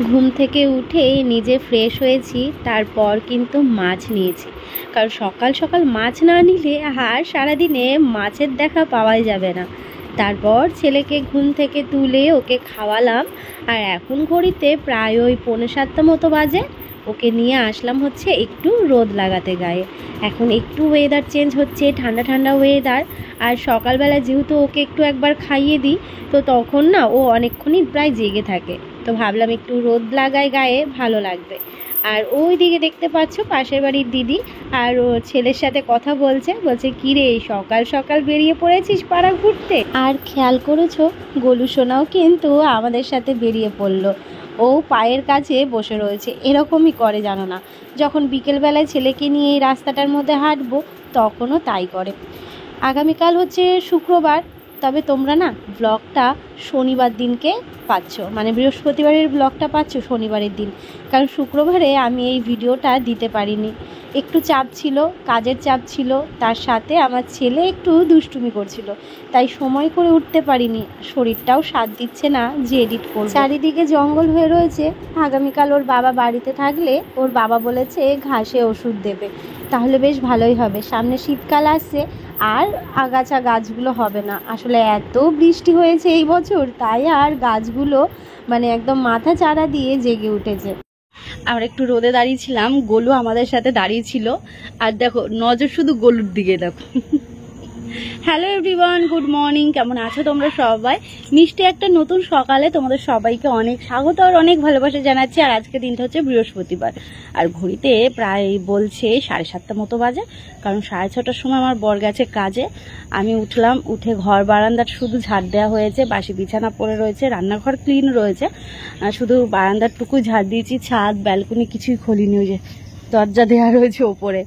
ঘুম থেকে উঠে নিজে ফ্রেশ হয়েছি, তারপর কিন্তু মাছ নিয়েছি, কারণ সকাল সকাল মাছ না নিলে আর সারাদিনে মাছের দেখা পাওয়াই যাবে না। তারপর ছেলেকে ঘুম থেকে তুলে ওকে খাওয়ালাম, আর এখন ঘড়িতে প্রায় ওই 6:45 মতো বাজে। ওকে নিয়ে আসলাম হচ্ছে একটু রোদ লাগাতে গায়ে। এখন একটু ওয়েদার চেঞ্জ হচ্ছে, ঠান্ডা ঠান্ডা ওয়েদার, আর সকালবেলা যেহেতু ওকে একটু একবার খাইয়ে দিই, তো তখন না ও অনেকক্ষণই প্রায় জেগে থাকে। তো ভাবলাম একটু রোদ লাগাই গায়ে, ভালো লাগবে। আর ওই দিকে দেখতে পাচ্ছ পাশের বাড়ির দিদি আর ও ছেলের সাথে কথা বলছে কী রে সকাল সকাল বেরিয়ে পড়েছিস পাড়া ঘুরতে। আর খেয়াল করেছো গোলু সোনাও কিন্তু আমাদের সাথে বেরিয়ে পড়লো। ও পায়ের কাছে বসে রয়েছে, এরকমই করে জানো না, যখন বিকেলবেলায় ছেলেকে নিয়ে এই রাস্তাটার মধ্যে হাঁটবো তখনও তাই করে। আগামীকাল হচ্ছে শুক্রবার, তবে তোমরা না ব্লগটা শনিবার দিনকে পাচ্ছ, মানে বৃহস্পতিবারের ব্লগটা পাচ্ছ শনিবারের দিন, কারণ শুক্রবারে আমি এই ভিডিওটা দিতে পারিনি। একটু চাপ ছিল, কাজের চাপ ছিল, তার সাথে আমার ছেলে একটু দুষ্টুমি করছিল, তাই সময় করে উঠতে পারিনি। শরীরটাও সাথ দিচ্ছে না যে এডিট করব। চারিদিকে জঙ্গল হয়ে রয়েছে। আগামীকাল ওর বাবা বাড়িতে থাকলে ওর বাবা বলেছে ঘাসে ওষুধ দেবে, তাহলে বেশ ভালোই হবে। সামনে শীতকাল আসছে, আর আগাছা গাছগুলো হবে না। আসলে এত বৃষ্টি হয়েছে এই বছর, তাই আর গাছগুলো মানে একদম মাথা চারা দিয়ে জেগে উঠেছে। আমরা একটু রোদে দাঁড়িয়েছিলাম, গোলু আমাদের সাথে দাঁড়িয়ে ছিল, আর দেখো নজর শুধু গোলুর দিকে দেখো। হ্যালো এভরিওয়ান, গুড মর্নিং, কেমন আছো তোমরা সবাই? মিষ্টি একটা নতুন সকালে তোমাদের সবাইকে অনেক স্বাগত আর অনেক ভালোবাসা জানাচ্ছি। আর আজকে দিনটা হচ্ছে বৃহস্পতিবার, আর ঘড়িতে প্রায় বলছে 7:30 মতো বাজে, কারণ 6:30টার সময় আমার বর গেছে কাজে। আমি উঠলাম, উঠে ঘর বারান্দার শুধু ঝাড় দেওয়া হয়েছে, বাসি বিছানা পড়ে রয়েছে, রান্নাঘর ক্লিন রয়েছে, শুধু বারান্দারটুকু ঝাড় দিয়েছি, ছাদ ব্যালকনি কিছুই খোলিনি, ওই যে দরজা দেওয়া রয়েছে ওপরে।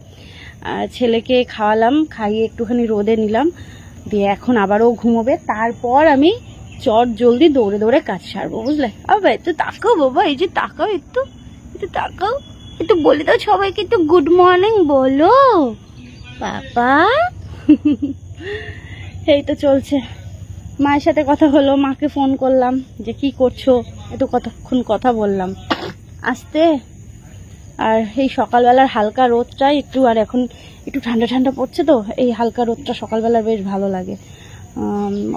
ছেলেকে খাওয়ালাম, খাইয়ে একটুখানি রোদে নিলাম, দিয়ে এখন আবারও ঘুমোবে। তারপর আমি চট জলদি দৌড়ে দৌড়ে কাজ সারবো, বুঝলে? আবার একটু তাকাও বাবা, এই যে তাকাও, একটু একটু তাকাও, একটু বলে দাও সবাইকে, একটু গুড মর্নিং বলো বাবা। এই তো চলছে। মায়ের সাথে কথা হলো, মাকে ফোন করলাম যে কি করছো, একটু কতক্ষণ কথা বললাম আসতে। আর এই সকালবেলার হালকা রোদটা একটু, আর এখন একটু ঠান্ডা ঠান্ডা পড়ছে, তো এই হালকা রোদটা সকালবেলা বেশ ভালো লাগে।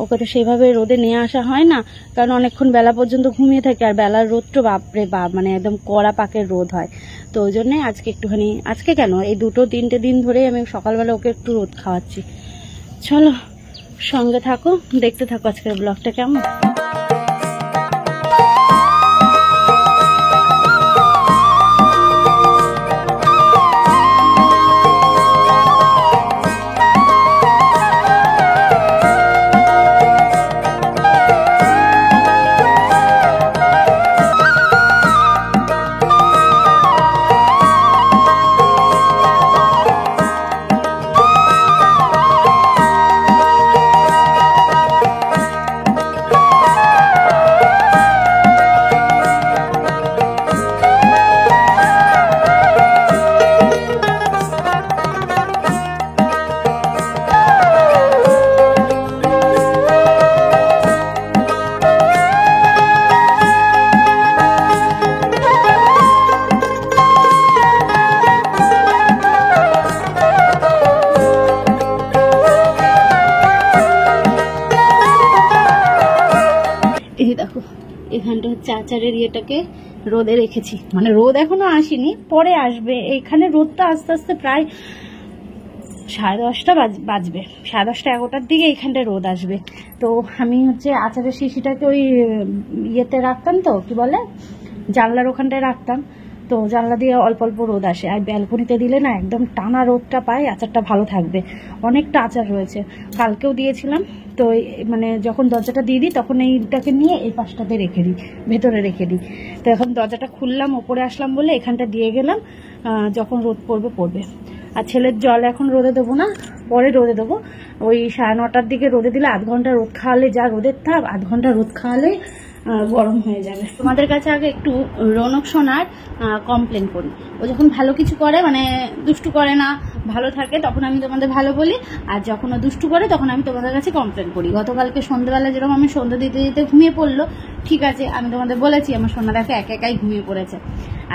ওকে তো সেইভাবে রোদে নিয়ে আসা হয় না, কারণ অনেকক্ষণ বেলা পর্যন্ত ঘুমিয়ে থাকে, আর বেলার রোদটা বাপরে বাপ, মানে একদম কড়া পাকের রোদ হয়। তো ওই জন্যে আজকে একটুখানি, আজকে কেন এই 2-3 দিন ধরেই আমি সকালবেলা ওকে একটু রোদ খাওয়াচ্ছি। চলো সঙ্গে থাকো, দেখতে থাকো আজকের ব্লগটা কেমন। দেখো এখানটা হচ্ছে আচারের ইয়েটাকে রোদে রেখেছি, মানে রোদ এখনো আসেনি, পরে আসবে। এখানে রোদটা আস্তে আস্তে প্রায় 10:30 বাজবে, 10:30-11টার দিকে এখানটায় রোদ আসবে। তো আমি হচ্ছে আচারের শিশিটাকে ওই ইয়েতে রাখতাম, তো কি বলে জানলার ওখানটায় রাখতাম, তো জানলা দিয়ে অল্প অল্প রোদ আসে। আর ব্যালকনিতে দিলে না একদম টানা রোদটা পাই, আচারটা ভালো থাকবে। অনেকটা আচার রয়েছে, কালকেও দিয়েছিলাম। তো মানে যখন দরজাটা দিয়ে দিই তখন এইটাকে নিয়ে এই পাশটাতে রেখে দিই, ভেতরে রেখে দিই। তো এখন দরজাটা খুললাম, ওপরে আসলাম বলে এখানটা দিয়ে গেলাম, যখন রোদ পড়বে। আর ছেলের জল এখন রোদে দেবো না, পরে রোদে দেবো। ওই 9:30টার দিকে রোদে দিলে, আধ ঘন্টা রোদ খাওয়ালে, যা রোদের তাপ, আধ ঘন্টা রোদ খাওয়ালে গরম হয়ে যাবে। তোমাদের কাছে আগে একটু রৌনক সোনার কমপ্লেন করি। ও যখন ভালো কিছু করে, মানে দুষ্টু করে না, ভালো থাকে, তখন আমি তোমাদের ভালো বলি, আর যখন ও দুষ্টু করে তখন আমি তোমাদের কাছে কমপ্লেন করি। গতকালকে সন্ধ্যেবেলা যেরকম আমি সন্ধ্যা দিতে দিতে ঘুমিয়ে পড়লো, ঠিক আছে, আমি তোমাদের বলেছি আমার সোনা দেখে একাই ঘুমিয়ে পড়েছে।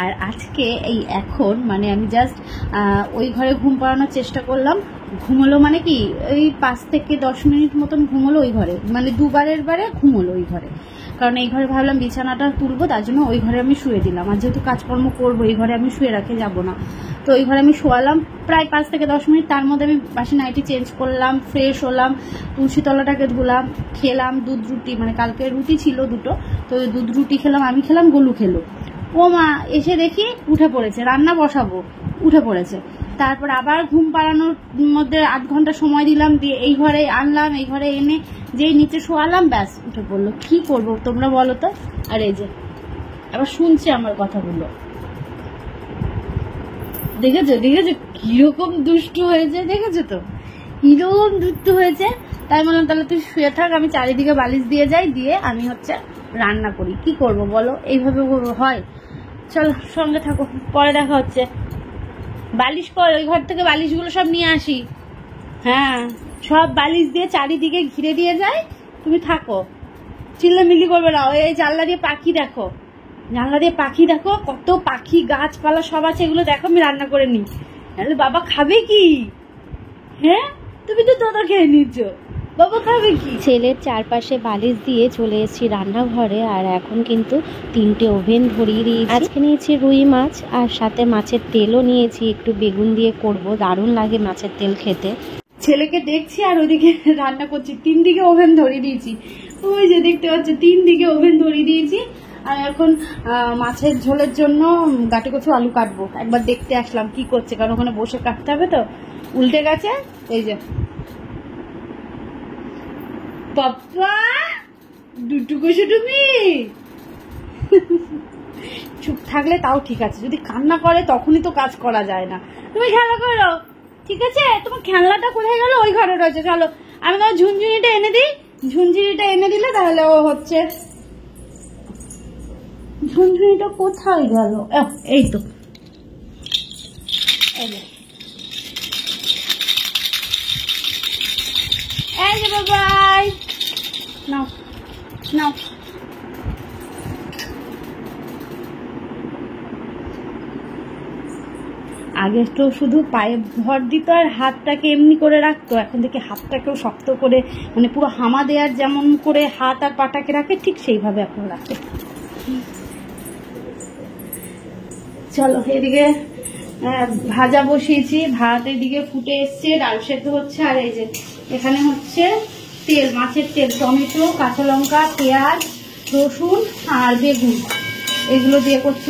আর আজকে এই এখন মানে আমি জাস্ট ওই ঘরে ঘুম পাড়ানোর চেষ্টা করলাম, ঘুমোলো মানে কি ওই 5 থেকে 10 মিনিট মতন ঘুমোলো ওই ঘরে, মানে দুবারের বারে ঘুমোলো ওই ঘরে। কারণ এই ঘরে ভাবলাম বিছানাটা তুলবো, তার জন্য ওই ঘরে আমি শুয়ে দিলাম। আর যেহেতু কাজকর্ম করবো এই ঘরে আমি শুয়ে রাখে যাব না, তো ওই ঘরে আমি শোয়ালাম প্রায় 5 থেকে 10 মিনিট। তার মধ্যে আমি বাসি নাইটি চেঞ্জ করলাম, ফ্রেশ হলাম, তুলসী তলাটাকে ধুলাম, খেলাম দুধ রুটি, মানে কালকে রুটি ছিল 2টো, তো ওই দুধ রুটি খেলাম, আমি খেলাম, গোলু খেলো। ও মা এসে দেখি উঠে পড়েছে, রান্না বসাবো, উঠে পড়েছে। তারপর আবার ঘুম পাড়ানোর মধ্যে 8 ঘন্টা সময় দিলাম, দিয়ে এই ঘরে আনলাম, এই ঘরে এনে যেই নিচে শোয়ালাম, ব্যাস উঠে পড়লো। কি করবো তোমরা বলো তো? আর এই যে আবার শুনছে আমার কথাগুলো, দেখেছো কিরকম দুষ্টু হয়েছে, দেখেছো তো কিরকম দুষ্টু হয়েছে। তাই বললাম তাহলে তুই শুয়ে থাক, আমি চারিদিকে বালিশ দিয়ে যাই, দিয়ে আমি রান্না করি। কি করব বলো, এইভাবে হয়? চলো সঙ্গে থাকো, পরে দেখা হচ্ছে। বালিশ কর, ওই ঘর থেকে বালিশগুলো সব নিয়ে আসি। হ্যাঁ, সব বালিশ দিয়ে চারিদিকে ঘিরে দিয়ে যায়, তুমি থাকো, চিল্লামিল্লি করবে না। ওই জানলা দিয়ে পাখি দেখো, জানলা দিয়ে পাখি দেখো, কত পাখি গাছপালা সব আছে, এগুলো দেখো, আমি রান্না করে নিই। তাহলে বাবা খাবে কি? হ্যাঁ, তুমি তো তোতা খেয়ে নিচ্ছ, বাবা খাবে কি? ছেলের চারপাশে বালিশ দিয়ে চলে এসেছি রান্নাঘরে। আর এখন কিন্তু 3টে ওভেন ধরিয়ে দিয়েছি। আজকে নিয়েছি রুই মাছ, আর সাথে মাছের তেলও নিয়েছি, একটু বেগুন দিয়ে করব, দারুণ লাগে মাছের তেল খেতে। ছেলেকে দেখছি আর ওইদিকে রান্না করছি, 3 দিকে ওভেন ধরিয়ে দিয়েছি। ওই যে দেখতে পাচ্ছ 3 দিকে ওভেন ধরিয়ে দিয়েছি। আর এখন মাছের ঝোলের জন্য গাটি কচু আলু কাটবো। একবার দেখতে আসলাম কি করছে, কারণ ওখানে বসে কাটতে হবে তো। উল্টে গেছে, এই যে পাপ্পা দুটু কষে, তুমি চুপ থাকলে তাও ঠিক আছে, যদি কান্না করে তখনই তো কাজ করা যায় না। তুমি খেলা করো, ঠিক আছে? তোমার খেলনাটা কোথায় গেল? ওই ঘরে রয়েছে, চলো আমি তোমার ঝুনঝুনিটা এনে দিই। ঝুনঝুনিটা এনে দিলে তাহলে ও ঝুনঝুনিটা কোথায় গেল? এই তো, এই যে বাবাই, নাও নাও। আগে তো শুধু পায়ে ভর দিত আর হাতটাকে এমনি করে রাখতো, এখন দেখি হাতটাকেও শক্ত করে, মানে পুরো হামা দেওয়ার যেমন করে হাত আর পাটাকে রাখে, ঠিক সেইভাবে এখন রাখে। চলো এদিকে ভাজা বসিয়েছি, ভাত এদিকে ফুটে এসছে, ডাল সেদ্ধ হচ্ছে। আর এই যে এখানে তেল, মাছের তেল, টমেটো, কাঁচা লঙ্কা, পেঁয়াজ, রসুন আর বেগুন, এগুলো দিয়ে করছি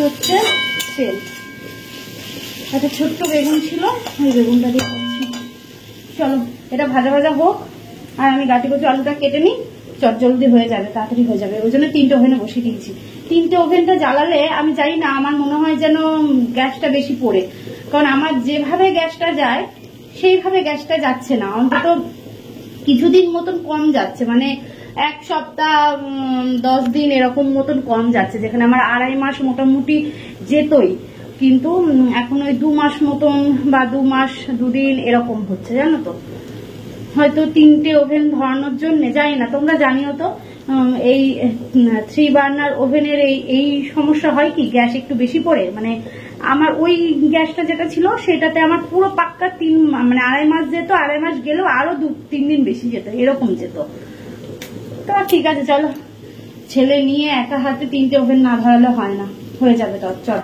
তেল। একটা ছোট্ট বেগুন ছিল, ওই বেগুনটা দিয়ে করছি। চলো এটা ভাজা ভাজা হোক, আর আমি গাটি কচু আলুটা কেটে নিই, চটজলদি হয়ে যাবে, তাড়াতাড়ি হয়ে যাবে। ওই জন্য 3টে ওভেনে বসিয়ে দিয়েছি। 3টে ওভেনটা জ্বালালে আমি জানি না, আমার মনে হয় যেন গ্যাসটা বেশি পড়ে, কারণ আমার যেভাবে গ্যাসটা যায় সেইভাবে গ্যাসটা যাচ্ছে না, অন্তত কিছুদিন মতন কম যাচ্ছে, মানে 1 সপ্তাহ 10 দিন এরকম মতন কম যাচ্ছে, যেখানে আমার 2.5 মাস মোটামুটি যেতই, কিন্তু এখন ওই 2 মাস মতন বা 2 মাস 2 দিন এরকম হচ্ছে, জানো তো। হয়তো 3টে ওভেন ধরানোর জন্য, জানি না, তোমরা জানিও তো। এই 3 বার্নার ওভেনের এই সমস্যা হয় কি, গ্যাস একটু বেশি পড়ে। মানে আমার ওই গ্যাসটা যেটা ছিল সেটাতে আমার পুরো পাক্কা 3 মানে 2.5 মাস যেত, 2.5 মাস গেলেও আরো 2-3 দিন বেশি যেত, এরকম যেত। তো ঠিক আছে, চলো, ছেলে নিয়ে একা হাতে 3টে ওভেন না ধরালে হয় না, হয়ে যাবে তো। চল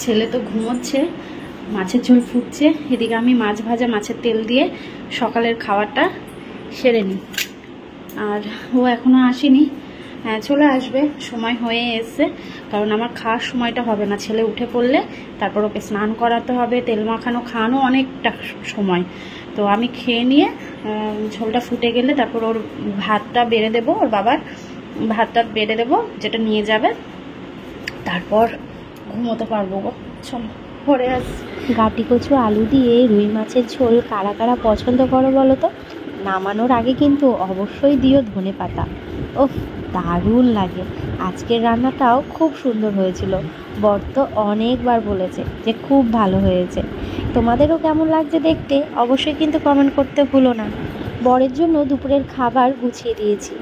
ছেলে তো ঘুমোচ্ছে, মাছের ঝোল ফুটছে, এদিকে আমি মাছ ভাজা মাছের তেল দিয়ে সকালের খাবারটা সেরে নিই। আর ও এখনো আসেনি, হ্যাঁ চলে আসবে, সময় হয়ে এসছে, কারণ আমার খাওয়ার সময়টা হবে না, ছেলে উঠে পড়লে তারপর ওকে স্নান করাতে হবে, তেল মাখানো খাওয়ানো অনেকটা সময়। তো আমি খেয়ে নিয়ে ঝোলটা ফুটে গেলে তারপর ওর ভাতটা বেড়ে দেবো, ওর বাবার ভাতটা বেড়ে দেবো যেটা নিয়ে যাবে, তারপর ঘুমোতে পারবো গো। চলো পরে আস। গাটি কচু আলু দিয়ে রুই মাছের ঝোল কারা কারা পছন্দ করো বলো তো? নামানোর আগে কিন্তু অবশ্যই দিও ধনে পাতা। ওফ, দারুণ লাগে। আজকের রান্নাটাও খুব সুন্দর হয়েছিল, বর তো অনেকবার বলেছে যে খুব ভালো হয়েছে। তোমাদেরও কেমন লাগছে দেখতে অবশ্যই কিন্তু কমেন্ট করতে ভুলো না। বরের জন্য দুপুরের খাবার গুছিয়ে দিয়েছি,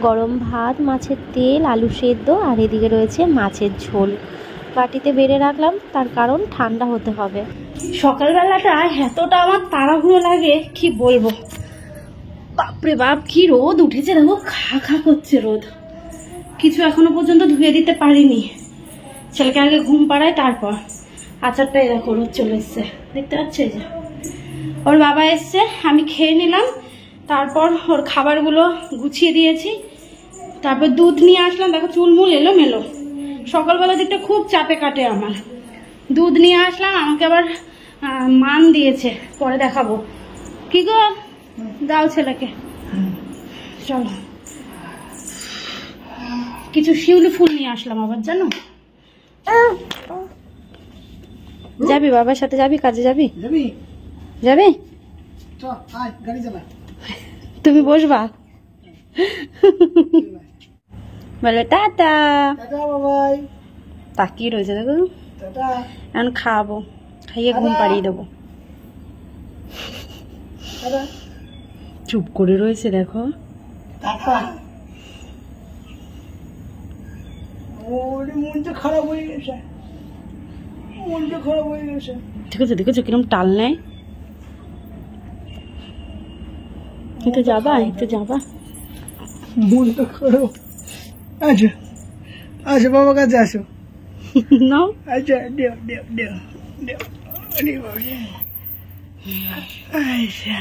গরম ভাত, মাছের তেল, আলু সেদ্ধ, আর এদিকে রয়েছে মাছের ঝোল। বাটিতে বেড়ে রাখলাম, তার কারণ ঠান্ডা হতে হবে। সকালবেলাটা এতটা আমার তাড়াহুড়ো লাগে কি বলবো, বাপরে বাপ কি রোদ উঠেছে, দেখো খা খা করছে রোদ। কিছু এখনো পর্যন্ত ধুয়ে দিতে পারিনি, ছেলেকে আগে ঘুম পাড়ায় তারপর। আচারটাই দেখো রোদ চলে এসছে, দেখতে পাচ্ছে যে ওর বাবা এসছে, আমি খেয়ে নিলাম, তারপর ওর খাবারগুলো গুছিয়ে দিয়েছি, তারপর দুধ নিয়ে আসলাম, দেখো চুলমুল এলো মেলো, সকালবেলা দিকটা খুব চাপে কাটে আমার। দুধ নিয়ে আসলাম, আমাকে আবার মান দিয়েছে, পরে দেখাবো। কি গো, দাও ছেলেকে। চলো, কিছু শিউলি ফুল নিয়ে আসলাম আবার, জানো। যাবি বাবার সাথে, যাবি কাজে, যাবি যাবি তুমি বসবা বলো টাটা। তাকিয়ে রয়েছে দেখো, এখন খাওয়াবো, খাইয়ে ঘুম পাড়িয়ে দেবো। চুপ করে রয়েছে দেখো। মনটা খারাপ হয়ে গেছে, মনটা খারাপ হয়ে গেছে। দেখেছো দেখেছো কিরম টাল নেয়। একটু যাবা, একটু যাবা, মনটা খারাপ। আচ্ছা আচ্ছা, বাবার কাছে আসো। নাও। আচ্ছা দেও দেও দেও দেও। আচ্ছা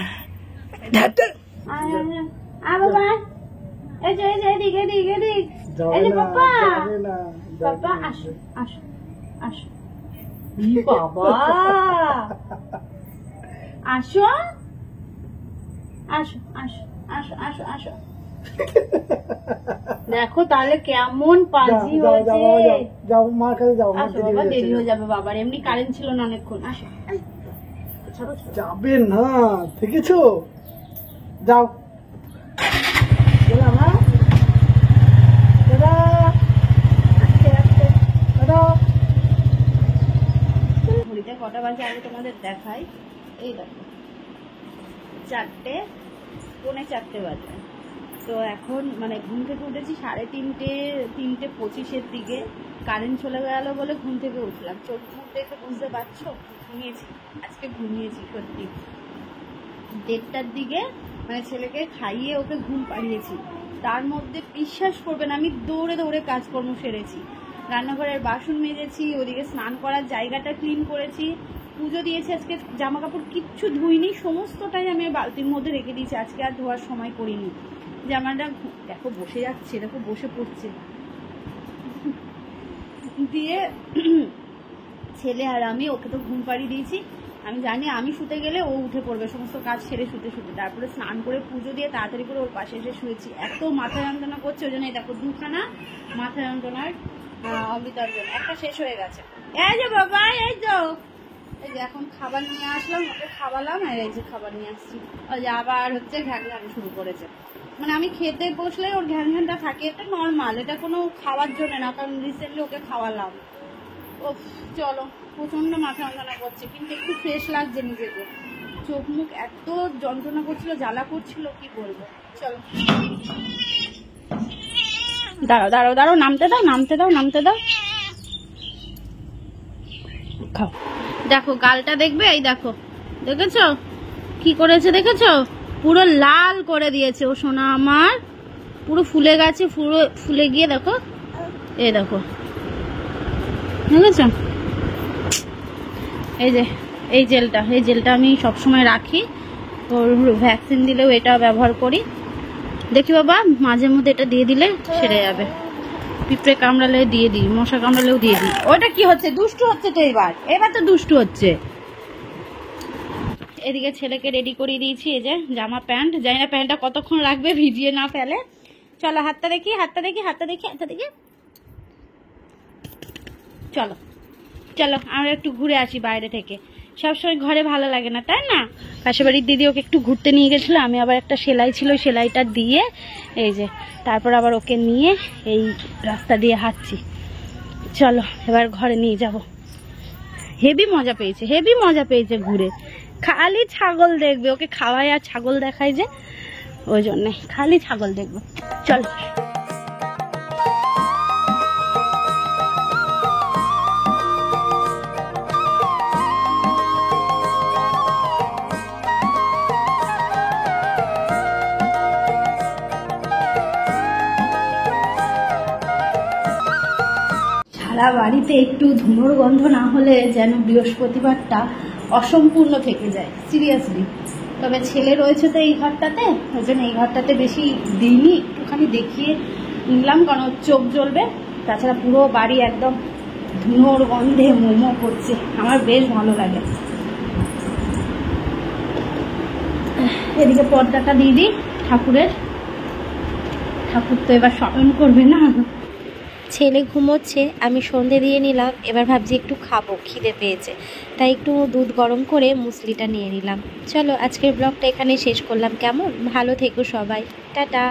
বাবা, এই যে এদিক এদিক এদিক, এই যে পাপা, পাপা আসো আসো আসো, বাবা আসো আসো আসো আসো আসো আসো। দেখো তাহলে কেমন পাজি হয়েছে। যাও মার কাছে যাও, আসো বাবা, দেরি হয়ে যাবে বাবার, এমনি কারেন্ট ছিল না অনেকক্ষণ। আসো। যাবে না, দেখেছো, যাও। ঘড়িতে কটা বাজে আগে তোমাদের দেখাই, এই দেখো 4:45 বাজে। তো এখন মানে ঘুম থেকে উঠেছি 3:30 দিকে, কারেন্ট চলে গেল বলে ঘুম থেকে উঠলাম। চোখ মুখ দেখে বুঝতে পারছো ঘুমিয়েছি, আজকে ঘুমিয়েছি সত্যি। 1:30টার দিকে মানে ছেলেকে খাইয়ে ওকে ঘুম পাড়িয়েছি, তার মধ্যে বিশ্বাস করবে না আমি দৌড়ে দৌড়ে কাজকর্ম সেরেছি। রান্নাঘরের বাসন মেজেছি, ওদিকে স্নান করার জায়গাটা ক্লিন করেছি, পুজো দিয়েছি। আজকে জামা কাপড় কিচ্ছু ধুইনি, সমস্তটাই আমি বালতির মধ্যে রেখে দিয়েছি, আজকে আর ধোয়ার সময় করিনি। জামাটা দেখো বসে যাচ্ছে, দেখো বসে পড়ছে। দিয়ে ছেলে আর আমি ওকে তো ঘুম পাড়িয়ে দিয়েছি, আমি জানি আমি শুতে গেলে ও উঠে পড়বে, সমস্ত কাজ সেরে শুতে শুতে। তারপরে স্নান করে পুজো দিয়ে তাড়াতাড়ি করে ওর পাশে এসে শুয়েছি। এত মাথা যন্ত্রণা করছে, ওই জন্য দেখো 2খানা মাথা যন্ত্রণার অমৃতাঞ্জন, একটা শেষ হয়ে গেছে। এই যে বাবা, এই যে এখন খাবার নিয়ে আসলাম, ওকে খাওয়ালাম, আর এই যে খাবার নিয়ে আসছি। ওই যে আবার হচ্ছে ঘ্যান ঘ্যান শুরু করেছে, মানে আমি খেতে বসলে ওর ঘ্যান ঘ্যানটা থাকে, এটা নর্মাল, এটা কোনো খাওয়ার জন্য না, কারণ রিসেন্টলি ওকে খাওয়ালাম। ও চলো, প্রচন্ড মাথা যন্ত্রণা করছে, কিন্তু একটু ফ্রেশ লাগছে নিজেকে, চোখ মুখ এত যন্ত্রণা করছিল, জ্বালা করছিল কি বলবো। চলো দাঁড়াও দাঁড়াও দাঁড়াও, নামতে দাও নামতে দাও নামতে দাও, খাও। দেখো গালটা দেখবে, এই দেখো, দেখেছো কি করেছে, দেখেছো পুরো লাল করে দিয়েছে ও সোনা আমার, পুরো ফুলে গেছে, পুরো ফুলে গিয়ে দেখো, এই দেখো দেখেছো এই যে এই জেলটা আমি সবসময় রাখি, ওর ভ্যাকসিন দিলেও এটা ব্যবহার করি। দেখি বাবা, মাঝে মধ্যে এটা দিয়ে দিলে সেরে যাবে। পিঁপড়ে কামড়ালে দিয়ে দিই, মশা কামড়ালেও দিয়ে দিই। ওটা কি হচ্ছে, দুষ্টু হচ্ছে তো এবার তো দুষ্টু হচ্ছে। এদিকে ছেলেকে রেডি করিয়ে দিয়েছি, এই যে জামা প্যান্ট, জানি না প্যান্টটা কতক্ষণ রাখবে ভিজিয়ে না ফেলে। চলো হাতটা দেখি, চলো চলো আমরা একটু ঘুরে আসি বাইরে থেকে। সবসময় ঘরে ভালো লাগে না, তাই না? পাশের বাড়ির দিদি ওকে একটু ঘুরতে নিয়ে গেছিলো, আমি আবার একটা সেলাই ছিল, সেলাইটা দিয়ে এই যে তারপর আবার ওকে নিয়ে এই রাস্তা দিয়ে হাঁটছি। চলো এবার ঘরে নিয়ে যাব। হেভি মজা পেয়েছে ঘুরে। খালি ছাগল দেখবে, ওকে খাওয়ায় আর ছাগল দেখায় যে, ওই জন্যে খালি ছাগল দেখবে। চলো সারা বাড়িতে একটু ধুনোর গন্ধ না হলে যেন বৃহস্পতিবারটা অসম্পূর্ণ থেকে যায়, সিরিয়াসলি। তবে ছেলে রয়েছে তো এই ঘরটাতে, ওই জন্য এই ঘরটাতে বেশি দিইনি, একটুখানি দেখিয়ে নিলাম, কারণ চোখ জ্বলবে। তাছাড়া পুরো বাড়ি একদম ধুনোর গন্ধে মোমো করছে, আমার বেশ ভালো লাগে। এদিকে পর্দাটা দিয়ে দিই ঠাকুরের, ঠাকুর তো এবার শয়ন করবে না। ছেলে ঘুমোচ্ছে, আমি সন্ধে দিয়ে নিলাম। এবার ভাবছি একটু খাবো, খিদে পেয়েছে, তাই একটু দুধ গরম করে মুসলিটা নিয়ে নিলাম। চলো আজকের ব্লগটা এখানে শেষ করলাম। কেমন? ভালো থেকো সবাই, টাটা।